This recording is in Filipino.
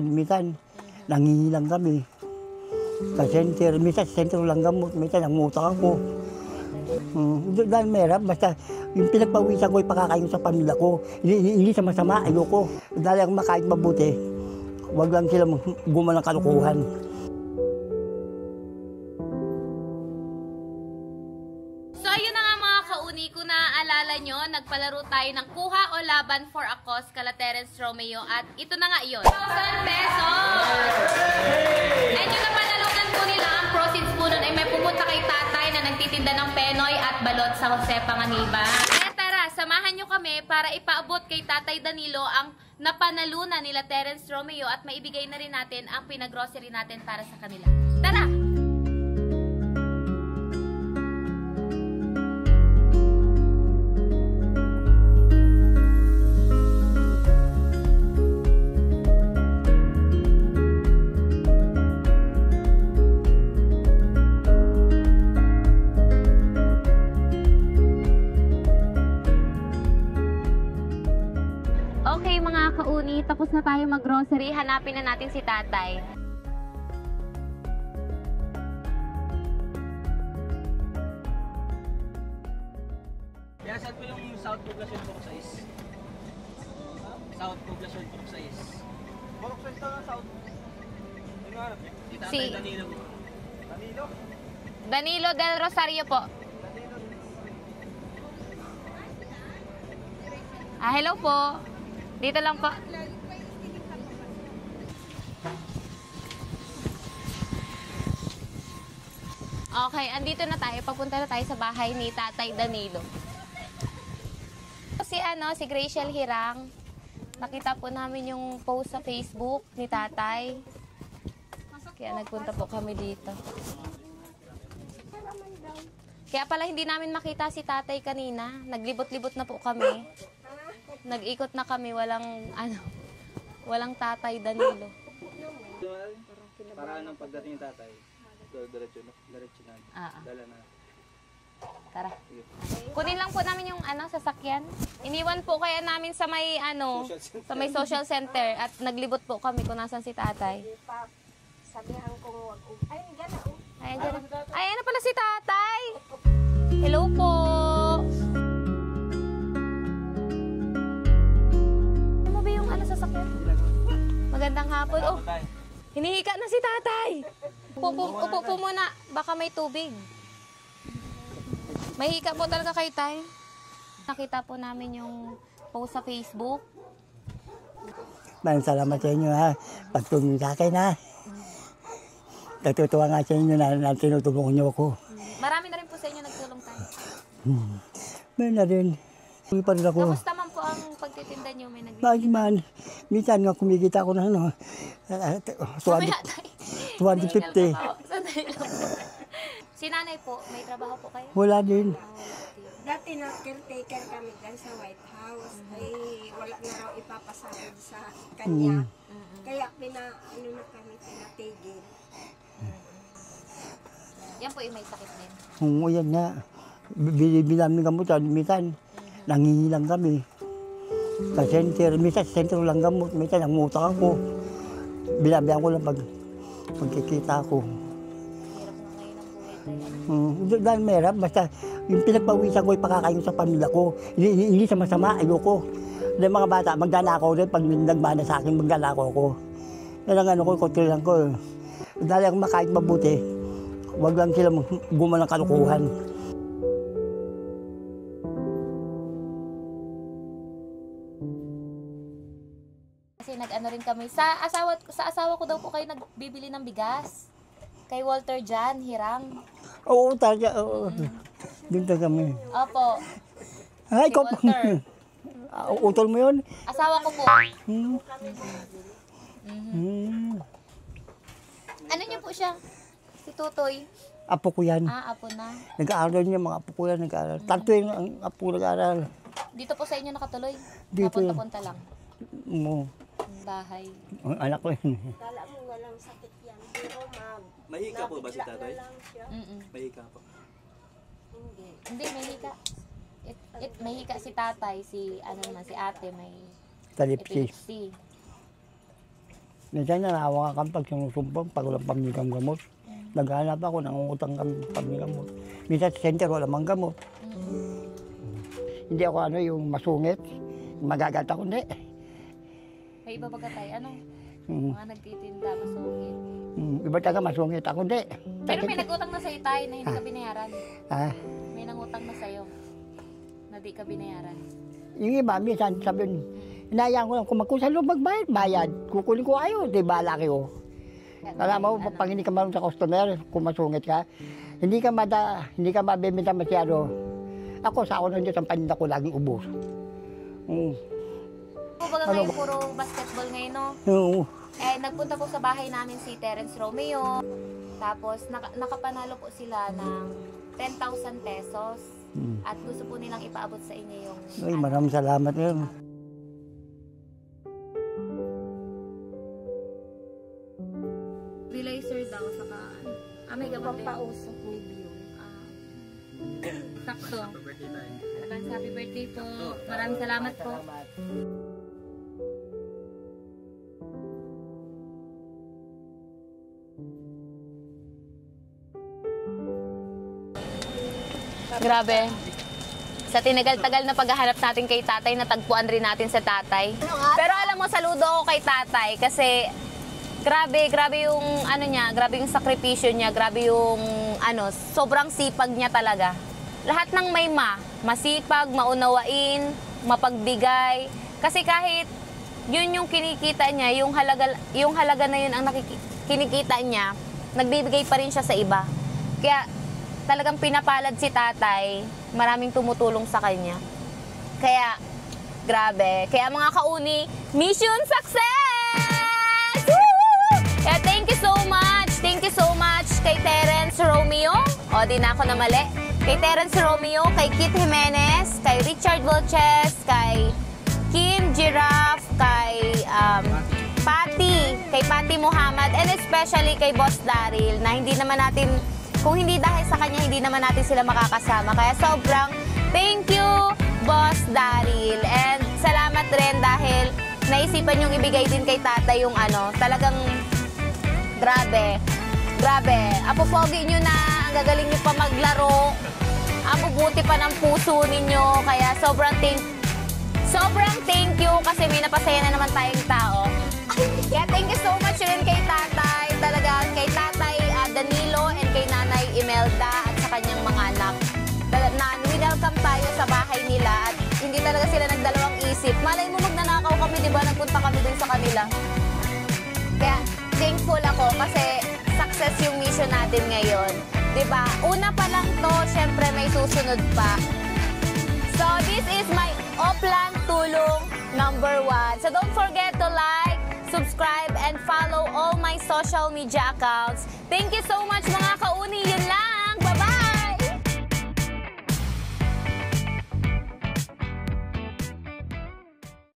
minsan nangingi lang kami. Sa center, minsan sa center lang gamot, minsan nangutang ako. Dahil merap, basta yung pinagpawisan ko, ipakakain sa pamilya ko. Hindi sa masama, ayoko. Dahil ako makain mabuti, huwag lang sila gumawa ng kalukuhan. So ayun na nga mga kauni, kung naaalala nyo, nagpalaro tayo ng kuha o laban for a cause kala Terence Romeo at ito na nga iyon. 1,000 pesos! And yung napanalunan po nila, ang proceeds po nun ay may pumunta kay tatay na nagtitinda ng penoy at balot sa Jose Panganiban. Kaya tara, samahan nyo kami para ipaabot kay Tatay Danilo ang napanalunan nila Terence Romeo at maibigay na rin natin ang pinag-grocery natin para sa kanila. Tara! Okay mga kauni, tapos na tayo mag-grocery. Hanapin na natin si tatay. Kaya saan po yung South Poblacion Book Size? South Poblacion Book Size. Book Size to ng South. Ano hanap niya? Si Tatay Danilo po. Danilo? Danilo del Rosario po. Hello po. Dito lang po. Okay, andito na tayo. Papunta na tayo sa bahay ni Tatay Danilo. Si Graciel Hirang. Nakita po namin yung post sa Facebook ni Tatay. Kaya nagpunta po kami dito. Kaya pala hindi namin makita si Tatay kanina. Naglibot-libot na po kami. Nag-ikot na kami, walang Tatay Danilo. Para nang pagdating ng tatay, diretso na. Dala na. Tara. Kunin lang po namin yung sasakyan. Iniwan po kaya namin sa may sa may social center at naglibot po kami kung nasan si Tatay. Sabihan ko wag. Ay, diyan na. Ayan na pala si Tatay. Hello po. Sasakyan. Magandang hapon. Oh, hinihika na si Tatay. Upo po muna. Baka may tubig. May hika po talaga kay Tay. Nakita po namin yung post sa Facebook. Maraming salamat sa inyo ha. Pagtulong sa akin ha. Natutuwa nga sa inyo na tinutulungan niyo ako. Marami na rin po sa inyo nagtulong tayo. Meron na rin. Hindi pa rin ako. Kamusta man po ang pagtitinda niyo? May nagbibigay? Bakit man, minsan nga kumikita ako ng 250. Si nanay po, may trabaho po kayo? Wala din. Dati na caretaker kami dyan sa White House. Ay wala na raw ipapasahod sa kanya. Kaya na kami, pinatigil. Yan po yung may sakit din. Oo, yan nga. Binibilang gamot, minsan nangingi lang kami. Sa center, minsan sa center lang gamot, minsan nangutang ako. Binabihan ko lang pagkikita ko. Dahil merap, basta yung pinagpawisan ko, ipakakain sa pamilya ko. Hindi sa masama, ayoko. Dahil mga bata, magdanakaw rin, pag nagmana sa akin, magdanakaw ko. Yan ang kontrolan ko. Dahil ako makain mabuti, huwag lang sila gumawa ng kalukuhan. Kasi nag-ano rin kami. Sa asawa ko daw po kayo nagbibili ng bigas. Kay Walter Jan Hirang. Oo, talaga. Oo. Doon na kami. Opo. Ay, Si Walter. Utol mo yun? Asawa ko po. Ano niyo po siya? Si Tutoy. Apo ko yan. Apo na. Nag-aaral niya, mga apo ko yan nag-aaral. Tanto yung ang apo nag-aaral. Dito po sa inyo nakatuloy? Dito. Papunta-punta lang? Mo. Bahay. Ang anak ko yun. Kala mo walang sakit yan. Pero Mahika po ba si tatay? Mm-mm. Mahika po. Hindi, may hika. May hika si tatay, si ate may Talipsi. epilepsy. Minsan nanawa ka kami pag sinusumpong, pag walang pamilyang gamot. Naghanap ako, nangungutang kami pamilyang gamot. Minsan sa center, wala mang gamot. Hindi ako yung masungit, magagat ako, hindi. May iba baga tayo, ano? Mm. Mga nagtitinda, masungit. Iba taga masungit ako, hindi. Pero may nagutang na sa'yo tayo na hindi ka binayaran. Ah, May nangutang na sa'yo na di ka binayaran. yung iba, minsan sabihin, inayaan ko lang, kung magkusa loob magbayad, bayad. Kukunin ko ayaw, di ba, laki ko. Alam mo, pag hindi ka marunong sa customer, kung masungit ka, hindi ka mabibenta masyado. Ako, sa ako ng Diyos, ang paninda ko laging ubos. Kung baga kayo puro basketball ngayon, no? Oo. Nagpunta po sa bahay namin si Terence Romeo. Tapos, nakapanalo po sila ng 10,000 pesos. At gusto po nilang ipaabot sa inyo yung... Ay, maraming salamat ngayon. Relaxer daw, saka... may gamot din. Pampausok ni Biyo. Sakto. Advance happy birthday po. Maraming salamat po. Grabe. Sa tinagal-tagal na paghahanap natin kay tatay, natagpuan rin natin sa tatay. Pero alam mo, saludo ako kay tatay kasi grabe yung ano niya, grabe yung sakripisyo niya, grabe yung sobrang sipag niya talaga. Lahat ng may masipag, maunawain, mapagbigay. Kasi kahit yun yung kinikita niya, yung halaga na yun ang kinikita niya, nagbibigay pa rin siya sa iba. Kaya talagang pinapalad si tatay, maraming tumutulong sa kanya. Kaya, grabe. Kaya mga kauni, mission success! Woo! Kaya thank you so much kay Terence Romeo. O, di na ako na mali. Kay Terence Romeo, kay Kit Jimenez, kay Richard Volches, kay Kim Giraffe, kay Patty Muhammad, and especially kay Boss Daryl, na hindi naman natin, kung hindi dahil sa kanya, hindi naman natin sila makakasama. Kaya sobrang thank you, Boss Daryl. And salamat rin dahil naisipan yung ibigay din kay tatay yung talagang grabe. Apopogi nyo na, ang gagaling nyo pa maglaro. Ang bubuti pa ng puso ninyo. Kaya sobrang thank you kasi may napasaya na naman tayong tao. Kaya thank you so much rin kay tatay. Talagang kay tatay Danilo and kay Nanay Imelda at sa kanyang mga anak. Winelcome tayo sa bahay nila at hindi talaga sila nagdalawang isip. Malay mo magnanakaw kami, di ba? Nagpunta kami dun sa kanila. Kaya thankful ako kasi success yung mission natin ngayon. Di ba? Una pa lang to, syempre may susunod pa. So this is my Oplan Tulong #1. So don't forget to like, subscribe, and follow all my social media accounts. Thank you so much mga kauni. Yun lang.